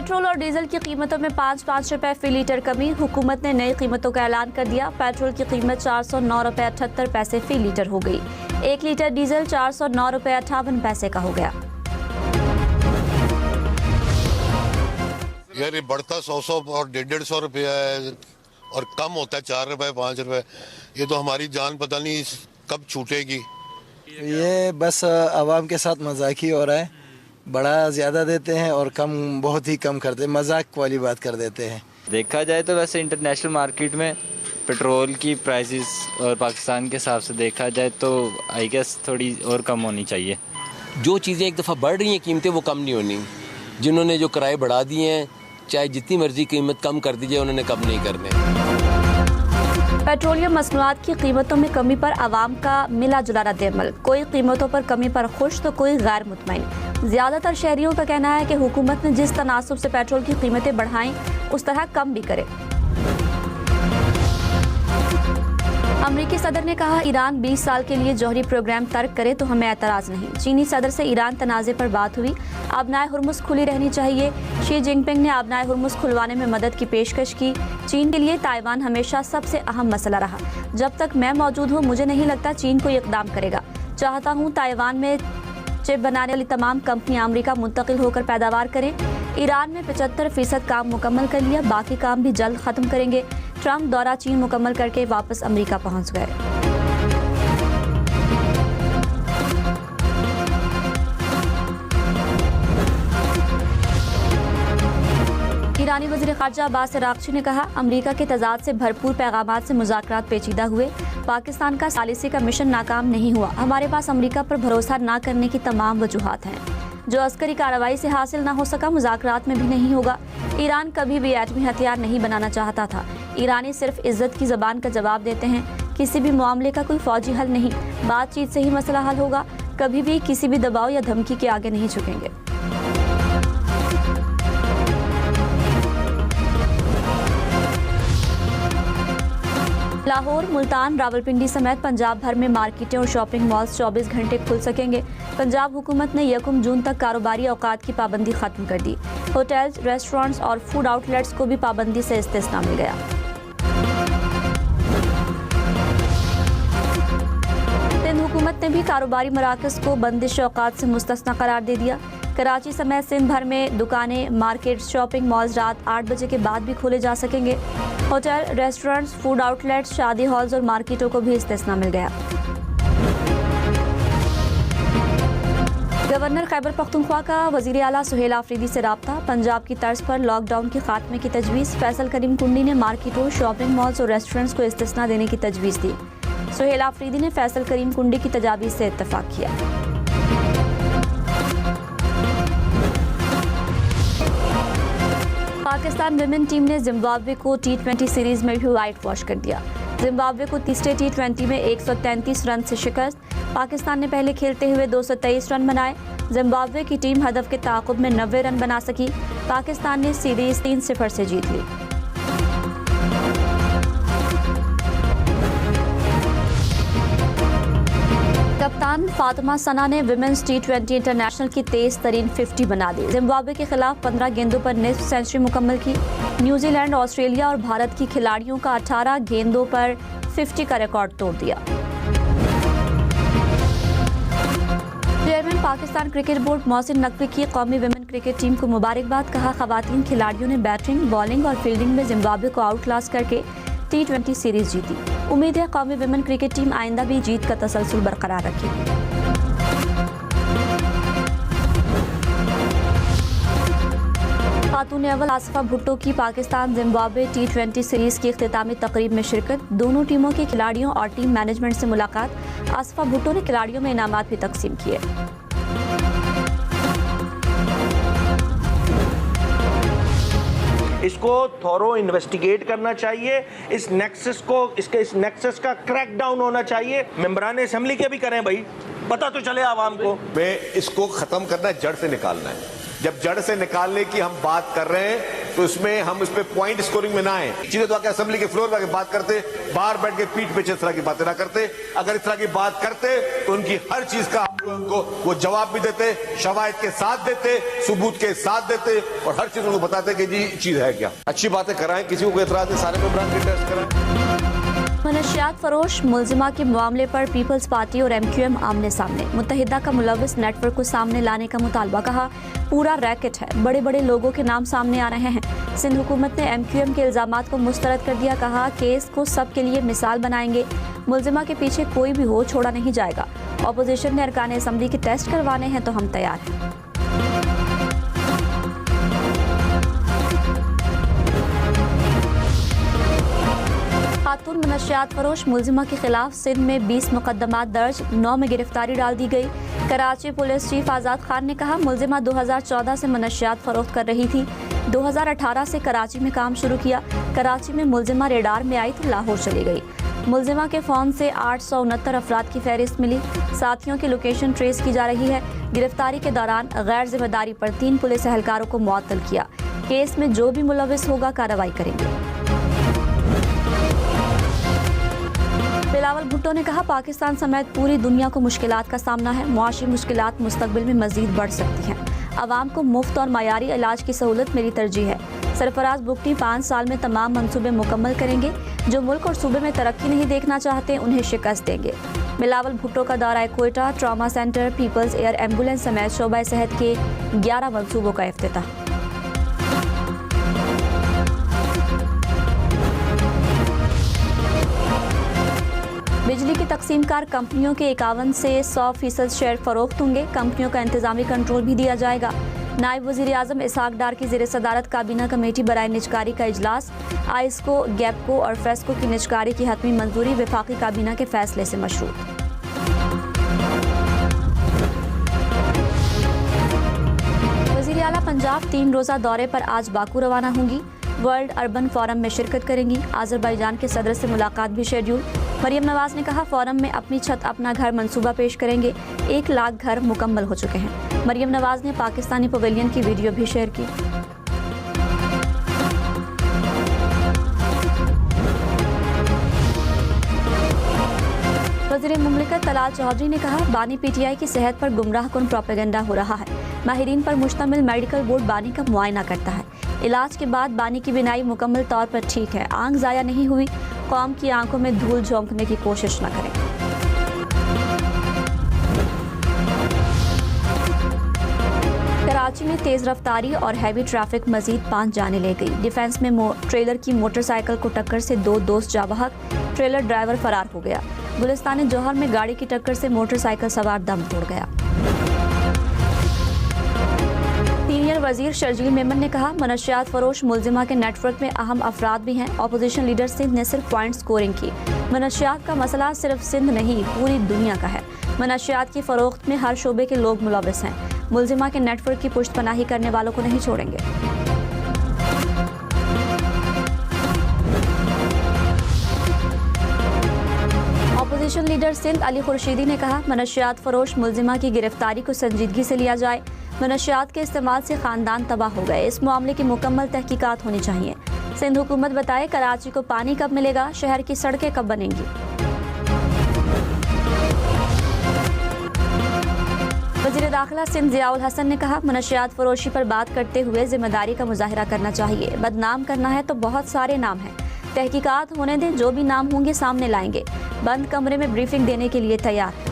Petrol और diesel की कीमतों में 5 रुपए फी लीटर कमी। हुकूमत ने नई कीमतों का ऐलान कर दिया। पेट्रोल की कीमत 409 रुपए 78 पैसे फी लीटर हो गई। 1 लीटर डीजल 409 रुपए 58 पैसे का हो गया। यार ये बढ़ता 100 और 150 रुपया है और कम होता है 4 रुपए 5 रुपए। ये तो हमारी जान पता नहीं कब छूटेगी। ये बस आवाम के साथ मजाक ही हो रहा है। बड़ा ज़्यादा देते हैं और कम बहुत ही कम करते हैं, मजाक वाली बात कर देते हैं। देखा जाए तो वैसे इंटरनेशनल मार्केट में पेट्रोल की प्राइसेस और पाकिस्तान के हिसाब से देखा जाए तो आई गेस थोड़ी और कम होनी चाहिए। जो चीज़ें एक दफ़ा बढ़ रही हैं कीमतें वो कम नहीं होनी। जिन्होंने जो किराए बढ़ा दिए हैं चाहे जितनी मर्जी कीमत कम कर दीजिए उन्होंने कम नहीं करने। पेट्रोलियम मसनूआत की कीमतों में कमी पर आवाम का मिला जुला रद्द-ए-अमल। कोई कीमतों पर कमी पर खुश तो कोई गैर मुतमईन। ज़्यादातर शहरियों का कहना है कि हुकूमत ने जिस तनासुब से पेट्रोल की कीमतें बढ़ाईं उस तरह कम भी करे। अमरीकी सदर ने कहा ईरान 20 साल के लिए जौहरी प्रोग्राम तर्क करे तो हमें एतराज़ नहीं। चीनी सदर से ईरान तनाज़े पर बात हुई। आबनाए हुर्मुज़ खुली रहनी चाहिए। शी जिनपिंग ने आबनाए हुर्मुज़ खुलवाने में मदद की पेशकश की। चीन के लिए ताइवान हमेशा सबसे अहम मसला रहा। जब तक मैं मौजूद हूँ मुझे नहीं लगता चीन कोई इक़दाम करेगा। चाहता हूँ ताइवान में चिप बनाने वाली तमाम कंपनियां अमेरिका मुंतकिल होकर पैदावार करें। ईरान में 75% काम मुकम्मल कर लिया, बाकी काम भी जल्द ख़त्म करेंगे। ट्रंप दौरा चीन मुकम्मल करके वापस अमेरिका पहुंच गए। ईरानी वज़ीर ख़ारजा अब्बास अराग़ची ने कहा अमेरिका के तज़ाद से भरपूर पैगामात से मुज़ाकरात पेचीदा हुए। पाकिस्तान का सालिसी का मिशन नाकाम नहीं हुआ। हमारे पास अमेरिका पर भरोसा ना करने की तमाम वजूहात हैं। जो अस्करी कार्रवाई से हासिल ना हो सका मुज़ाकरात में भी नहीं होगा। ईरान कभी भी एटमी हथियार नहीं बनाना चाहता था। ईरानी सिर्फ इज्जत की ज़बान का जवाब देते हैं। किसी भी मामले का कोई फौजी हल नहीं, बातचीत से ही मसला हल होगा। कभी भी किसी भी दबाव या धमकी के आगे नहीं झुकेंगे। लाहौर, मुल्तान, रावलपिंडी समेत पंजाब भर में मार्केटें और शॉपिंग मॉल्स 24 घंटे खुल सकेंगे। पंजाब हुकूमत ने 1 जून तक कारोबारी औकात की पाबंदी खत्म कर दी। होटल्स, रेस्टोरेंट्स और फूड आउटलेट्स को भी पाबंदी से इस्तिस्ना मिल गया। सिंध हुकूमत ने भी कारोबारी मराकज़ को बंदिश औकात से मुस्तस्ना करार दे दिया। कराची समेत सिंध भर में दुकानें, मार्केट, शॉपिंग मॉल्स रात 8 बजे के बाद भी खोले जा सकेंगे। होटल, रेस्टोरेंट्स, फूड आउटलेट्स, शादी हॉल्स और मार्केटों को भी इस्तिस्ना मिल गया। गवर्नर खैबर पख्तूनख्वा का वज़ीर आला सुहेल आफरीदी से राब्ता। पंजाब की तर्ज पर लॉकडाउन के खात्मे की तजवीज़। फैसल करीम कुंडी ने मार्केटों, शॉपिंग मॉल्स और रेस्टोरेंट्स को इस्तिस्ना देने की तजवीज़ दी। सुहेल आफरीदी ने फैसल करीम कुंडी की तजावीज़ से इत्तफाक किया। पाकिस्तान विमेन टीम ने जिम्बाब्वे को T20 सीरीज में भी वाइट वॉश कर दिया। जिम्बाब्वे को तीसरे T20 में 133 रन से शिकस्त। पाकिस्तान ने पहले खेलते हुए 223 रन बनाए। जिम्बाब्वे की टीम हदफ के ताक़ुब में 90 रन बना सकी। पाकिस्तान ने सीरीज 3-0 से जीत ली। कप्तान फातिमा सना ने विमेंस T20 इंटरनेशनल की तेज तरीन 50 बना दी। जिम्बाब्वे के खिलाफ 15 गेंदों पर निस्फ सेंचुरी मुकम्मल की। न्यूजीलैंड, ऑस्ट्रेलिया और भारत की खिलाड़ियों का 18 गेंदों पर 50 का रिकॉर्ड तोड़ दिया। Chairman Pakistan cricket board Mohsin Naqvi की कौमी विमेन क्रिकेट टीम को मुबारकबाद। कहा खवातीन खिलाड़ियों ने बैटिंग, बॉलिंग और फील्डिंग में जिम्बाब्वे को आउट क्लास करके T20 सीरीज जीती। उम्मीद है कौमी विमेन क्रिकेट टीम आइंदा भी जीत का तसलसल बरकरार रखेगी। खातून अव्वल आसिफा भुट्टो की पाकिस्तान जिम्बाब्वे T20 सीरीज की इख्तितामी तकरीब में शिरकत। दोनों टीमों के खिलाड़ियों और टीम मैनेजमेंट से मुलाकात। आसिफा भुट्टो ने खिलाड़ियों में इनामात भी तकसीम किए। इसको थॉरो इन्वेस्टिगेट करना चाहिए। इस नेक्सस का क्रैक डाउन होना चाहिए। मेंबरान असेंबली के भी करें भाई, पता तो चले आवाम को। मैं इसको खत्म करना है, जड़ से निकालना है। जब जड़ से निकालने की हम बात कर रहे हैं तो इसमें हम इस पे पॉइंट स्कोरिंग में ना आए। सीधे तो आके असेंबली के फ्लोर पर बात करते, बाहर बैठ के पीठ पे इस तरह की बातें ना करते। अगर इस तरह की बात करते तो उनकी हर चीज का उनको वो जवाब भी देते, शवाहिद के साथ देते, सबूत के साथ देते और हर चीज उनको बताते कि जी चीज है क्या। अच्छी बातें कराएं, किसी को एतराज है, सारे मेंबरान के टेस्ट कराएं। मनशियात फरोश मुलजिमा के मामले पर पीपल्स पार्टी और MQM आमने सामने। मुत्तहिदा का मुलव्वस नेटवर्क को सामने लाने का मुतालबा। कहा पूरा रैकेट है, बड़े बड़े लोगों के नाम सामने आ रहे हैं। सिंध हुकूमत ने MQM के इल्जामात को मुस्तरद कर दिया। कहा केस को सब के लिए मिसाल बनाएंगे, मुलजिमा के पीछे कोई भी हो छोड़ा नहीं जाएगा। ऑपोजिशन ने अरकान असम्बली के टेस्ट करवाने हैं तो हम तैयार हैं। खातून मनशियात फरोश मुलजिमा के खिलाफ सिंध में 20 मुकदमात दर्ज, 9 में गिरफ्तारी डाल दी गई। कराची पुलिस चीफ आज़ाद खान ने कहा मुलजिमा 2014 से मनशियात फरोख्त कर रही थी। 2018 से कराची में काम शुरू किया। कराची में मुलजिमा रेडार में आई तो लाहौर चली गई। मुलजिमा के फ़ोन से 869 अफराद की फहरिस्त मिली। साथियों की लोकेशन ट्रेस की जा रही है। गिरफ्तारी के दौरान गैर जिम्मेदारी पर 3 पुलिस एहलकारों को मुअत्तल किया। केस में जो भी मुलव्विस होगा कार्रवाई करेंगे। बिलावल भुट्टो ने कहा पाकिस्तान समेत पूरी दुनिया को मुश्किलात का सामना है। मुआशी मुश्किलात मुस्तकबिल में मजीद बढ़ सकती हैं। आवाम को मुफ्त और मायारी इलाज की सहूलत मेरी तरजीह है। सरफराज बुगटी 5 साल में तमाम मंसूबे मुकम्मल करेंगे। जो मुल्क और सूबे में तरक्की नहीं देखना चाहते उन्हें शिकस्त देंगे। बिलावल भुट्टो का दौरा Quetta, trauma centre, peoples air ambulance समेत शोबा सेहत के 11 मंसूबों का इफ्तिताह। बिजली की तकसीमकार कंपनियों के 51 से 100% शेयर फरोख्त होंगे। कंपनियों का इंतजामी कंट्रोल भी दिया जाएगा। नायब वज़ीर आज़म इसहाक डार की ज़ेर सदारत काबीना कमेटी बराए निजकारी का इजलास। आइस्को, गैपको और फेस्को की निजकारी की हतमी मंजूरी वफाकी काबीना के फैसले से मशरूत। वज़ीर आला पंजाब 3 रोज़ा दौरे पर आज बाकू रवाना होंगी। वर्ल्ड अर्बन फोरम में शिरकत करेंगी। आज़रबाईजान के सदर से मुलाकात भी शेड्यूल। मरियम नवाज ने कहा फोरम में अपनी छत अपना घर मंसूबा पेश करेंगे। 1 लाख घर मुकम्मल हो चुके हैं। मरियम नवाज ने पाकिस्तानी पवेलियन की वीडियो भी शेयर की। वज़ीर मुमलिकत तलाल चौधरी ने कहा बानी PTI की सेहत पर गुमराह कुन प्रोपेगेंडा हो रहा है। माहिरीन पर मुश्तमिल मेडिकल बोर्ड बानी का मुआयना करता है। इलाज के बाद बानी की बिनाई मुकम्मल तौर पर ठीक है। आंख ज़ाया नहीं हुई। कौम की आंखों में धूल झोंकने की कोशिश न करें। कराची में तेज रफ्तारी और हैवी ट्रैफिक मजीद 5 जाने ले गई। डिफेंस में ट्रेलर की मोटरसाइकिल को टक्कर से 2 दोस्त जाबहक, ट्रेलर ड्राइवर फरार हो गया। गुलिस्तान जौहर में गाड़ी की टक्कर से मोटरसाइकिल सवार दम तोड़ गया। सीनियर वजीर शर्जील मेमन ने कहा मनशियात फरोश मुलजिमा के नेटवर्क में अहम अफराद भी हैं। ऑपोजिशन लीडर सिंध ने सिर्फ पॉइंट स्कोरिंग की। मनशियात का मसला सिर्फ सिंध नहीं पूरी दुनिया का है। मनशियात की फरोख्त में हर शोबे के लोग मुलव्विस हैं। मुलजिमा के नेटवर्क की पुश्तपनाही करने वालों को नहीं छोड़ेंगे। ऑपोजिशन लीडर सिंध अली खुर्शीदी ने कहा मनशियात फरोश मुलजिमा की गिरफ्तारी को संजीदगी से लिया जाए। मनशियात के इस्तेमाल से खानदान तबाह हो गए। इस मामले की मुकम्मल तहकीकात होनी चाहिए। सिंध हुकूमत बताए कराची को पानी कब मिलेगा, शहर की सड़कें कब बनेंगी। वज़ीर दाखिला सिंध ज़ियाउल हसन ने कहा मनशियात फरोशी पर बात करते हुए जिम्मेदारी का मुजाहिरा करना चाहिए। बदनाम करना है तो बहुत सारे नाम हैं। तहकीकात होने दें, जो भी नाम होंगे सामने लाएंगे। बंद कमरे में ब्रीफिंग देने के लिए तैयार है।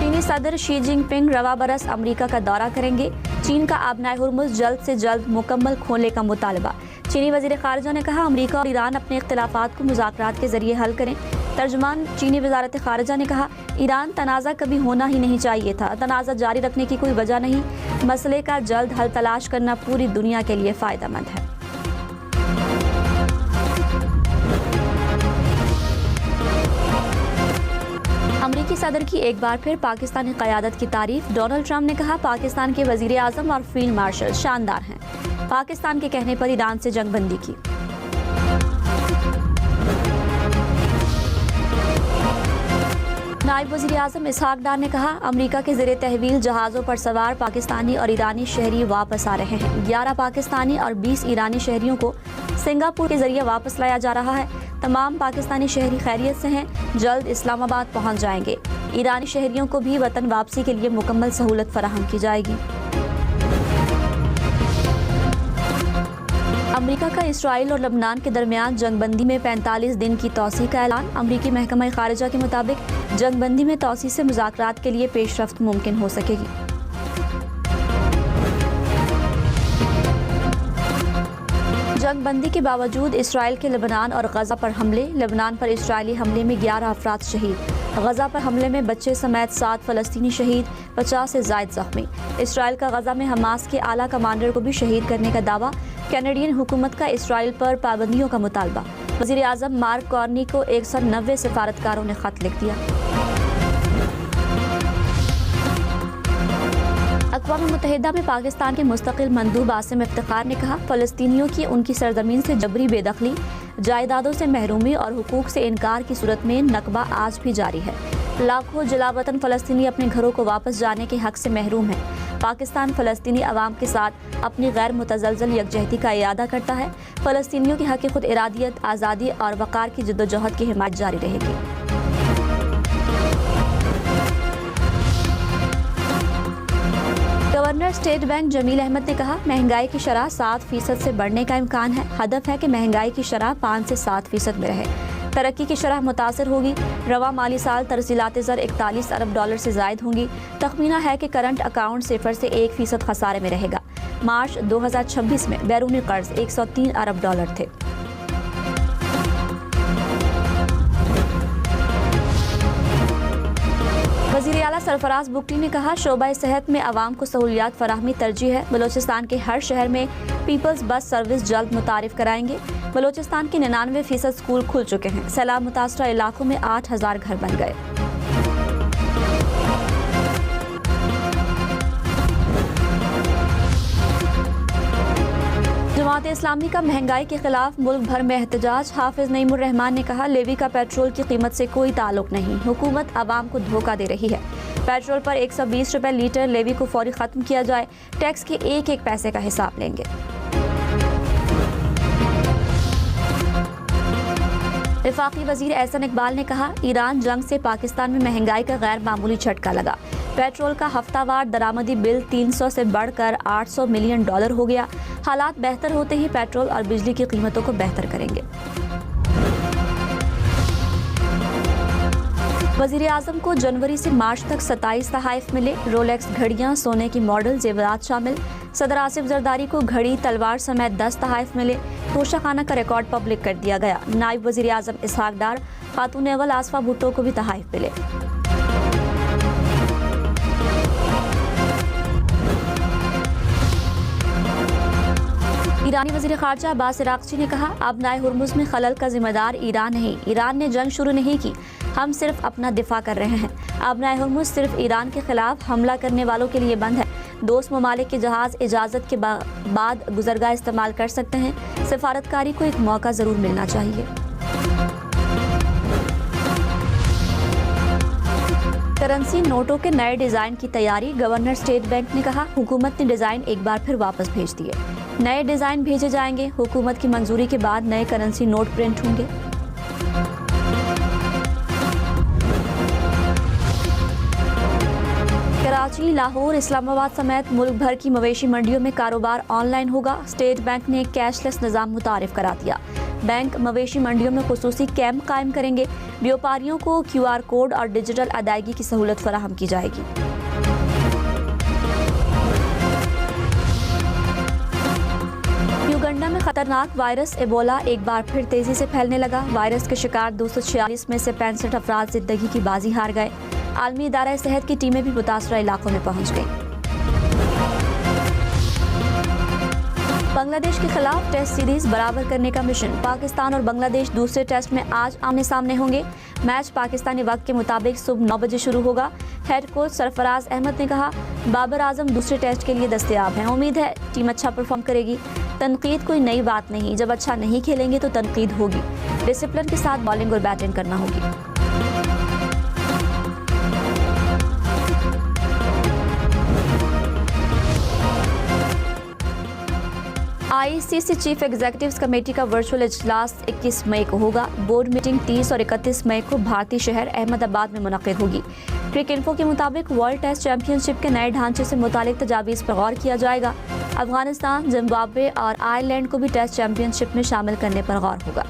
चीनी सदर शी जिनपिंग रवा बरस अमेरिका का दौरा करेंगे। चीन का आबनाए हुर्मुज़ जल्द से जल्द मुकम्मल खोलने का मुतालबा। चीनी वज़ीर ख़ारिजा ने कहा अमेरिका और ईरान अपने इख्तिलाफ़ात को मुज़ाकरात के ज़रिए हल करें। तर्जुमान चीनी वज़ारत ख़ारिजा ने कहा ईरान तनाज़ा कभी होना ही नहीं चाहिए था। तनाज़ा जारी रखने की कोई वजह नहीं। मसले का जल्द हल तलाश करना पूरी दुनिया के लिए फ़ायदेमंद है। अमरीकी सदर की एक बार फिर पाकिस्तानी क़यादत की तारीफ। डोनाल्ड ट्रंप ने कहा पाकिस्तान के वज़ीर आज़म और फील्ड मार्शल शानदार हैं। पाकिस्तान के कहने पर ईरान से जंगबंदी की। नायब वज़ीर आज़म इसहाक डार ने कहा अमेरिका के ज़रिए तहवील जहाज़ों पर सवार पाकिस्तानी और ईरानी शहरी वापस आ रहे हैं। 11 पाकिस्तानी और 20 ईरानी शहरियों को सिंगापुर के ज़रिए वापस लाया जा रहा है। तमाम पाकिस्तानी शहरी खैरियत से हैं, जल्द इस्लामाबाद पहुंच जाएंगे। ईरानी शहरियों को भी वतन वापसी के लिए मुकम्मल सहूलत फराहम की जाएगी। अमेरिका का इसराइल और लबनान के दरमियान जंगबंदी में 45 दिन की तौसी का ऐलान। अमेरिकी महकमा खारिजा के मुताबिक जंगबंदी में तौसी से मुज़ाकरात के लिए पेशरफ्त मुमकिन हो सकेगी। जंगबंदी के बावजूद इसराइल के लेबनान और गजा पर हमले। लेबनान पर इसराइली हमले में 11 अफराद शहीद। गजा पर हमले में बच्चे समेत 7 फलस्तीनी शहीद, 50 से ज़ायद जख्मी। इसराइल का गजा में हमास के आला कमांडर को भी शहीद करने का दावा। कैनेडियन हुकूमत का इसराइल पर पाबंदियों का मुतालबा। वज़ीर आज़म मार्क कार्नी को 190 सफारतकारों ने खत लिख दिया। अक़वाम मुत्तहिदा में पाकिस्तान के मुस्तकिल मंदूब आसिम इफ्तिखार ने कहा, फ़लस्तीनियों की उनकी सरजमीन से जबरी बेदखली, जायदादों से महरूमी और हुकूक से इनकार की सूरत में नकबा आज भी जारी है। लाखों जलावतन फ़लस्तीनी अपने घरों को वापस जाने के हक से महरूम हैं। पाकिस्तान फ़लस्तीनी अवाम के साथ अपनी गैर मुतज़लज़ल यकजहती का इरादा करता है। फ़लस्तीनियों की हक़ खुद इरादियत, आज़ादी और वक़ार की जद्दोजहद की हिमायत जारी रहेगी। Governor state bank Jameel Ahmed ने कहा, महंगाई की शरह 7% से बढ़ने का इम्कान है। हदफ है कि महंगाई की शरह 5 से 7% में रहे। तरक्की की शरह मुतासर होगी। रवा माली साल तरसीलात ज़र 41 अरब डॉलर से ज़ायद होंगी। तखमीना है कि करंट अकाउंट 0 से 1% खसारे में रहेगा। मार्च 2026 में बैरूनी कर्ज 103 अरब डॉलर थे। वज़ीर आला सरफराज बुगटी ने कहा, शोबा सेहत में आवाम को सहूलियात फराहमी तरजीह है। बलोचिस्तान के हर शहर में पीपल्स बस सर्विस जल्द मुतारिफ कराएंगे। बलोचिस्तान के 99% स्कूल खुल चुके हैं। सैलाब मुतासरा इलाकों में 8000 घर बन गए। जमात इस्लामी का महंगाई के खिलाफ मुल्क भर में एहतजाज। हाफिज नईमुर रहमान ने कहा, लेवी का पेट्रोल की कीमत से कोई ताल्लुक नहीं। हुकूमत आवाम को धोखा दे रही है। पेट्रोल पर 120 रुपए लीटर लेवी को फौरी खत्म किया जाए। टैक्स के एक एक पैसे का हिसाब लेंगे। वफाकी वजीर एहसन इकबाल ने कहा, ईरान जंग से पाकिस्तान में महंगाई का गैर मामूली झटका लगा। पेट्रोल का हफ्तावार दरामदी बिल 300 से बढ़कर 800 मिलियन डॉलर हो गया। हालात बेहतर होते ही पेट्रोल और बिजली की कीमतों को बेहतर करेंगे। वज़ीर आज़म को जनवरी से मार्च तक 27 तहाइफ मिले। रोलेक्स घड़ियां, सोने की मॉडल, जेवरात शामिल। सदर आसिफ जरदारी को घड़ी, तलवार समेत 10 तहाइफ मिले। तोशाखाना का रिकॉर्ड पब्लिक कर दिया गया। नायब वज़ीर आज़म इसहाक डार, खातून अव्वल आसफा भुट्टो को भी तहाइफ मिले। ईरानी वज़ीर ख़ारजा अब्बास इराक़ची ने कहा, आबनाए हुर्मुज़ में खलल का जिम्मेदार ईरान नहीं। ईरान ने जंग शुरू नहीं की, हम सिर्फ अपना दिफा कर रहे हैं। आबनाए हुर्मुज़ सिर्फ ईरान के खिलाफ हमला करने वालों के लिए बंद है। दोस्त ममालिक के जहाज़ इजाज़त के बाद गुज़रगाह इस्तेमाल कर सकते हैं। सफारतकारी को एक मौका ज़रूर मिलना चाहिए। करेंसी नोटों के नए डिज़ाइन की तैयारी। गवर्नर स्टेट बैंक ने कहा, हुकूमत ने डिज़ाइन एक बार फिर वापस भेज दिए। नए डिज़ाइन भेजे जाएंगे। हुकूमत की मंजूरी के बाद नए करेंसी नोट प्रिंट होंगे। कराची, लाहौर, इस्लामाबाद समेत मुल्क भर की मवेशी मंडियों में कारोबार ऑनलाइन होगा। स्टेट बैंक ने कैशलेस निज़ाम मुतारिफ करा दिया। बैंक मवेशी मंडियों में खुसूसी कैंप कायम करेंगे। व्यापारियों को QR कोड और डिजिटल अदायगी की सहूलत फराहम की जाएगी। युगांडा में खतरनाक वायरस एबोला एक बार फिर तेजी से फैलने लगा। वायरस के शिकार 246 में से 65 अफराद जिंदगी की बाजी हार गए। आलमी इदारा सेहत की टीमें भी मुतासरा इलाकों में पहुंच गईं। बांग्लादेश के खिलाफ टेस्ट सीरीज बराबर करने का मिशन। पाकिस्तान और बांग्लादेश दूसरे टेस्ट में आज आमने सामने होंगे। मैच पाकिस्तानी वक्त के मुताबिक सुबह 9 बजे शुरू होगा। हेड कोच सरफराज अहमद ने कहा, बाबर आजम दूसरे टेस्ट के लिए दस्तयाब हैं। उम्मीद है टीम अच्छा परफॉर्म करेगी। तनकीद कोई नई बात नहीं, जब अच्छा नहीं खेलेंगे तो तनकीद होगी। डिसिप्लिन के साथ बॉलिंग और बैटिंग करना होगी। आईसीसी चीफ एग्जीक्यूटिव्स कमेटी का वर्चुअल इजलास 21 मई को होगा। बोर्ड मीटिंग 30 और 31 मई को भारतीय शहर अहमदाबाद में मुनक्किद होगी। क्रिकइन्फो के मुताबिक वर्ल्ड टेस्ट चैंपियनशिप के नए ढांचे से मुतालिक तजावीज़ पर गौर किया जाएगा। अफगानिस्तान, जिम्बाब्वे और आयरलैंड को भी टेस्ट चैंपियनशिप में शामिल करने पर गौर होगा।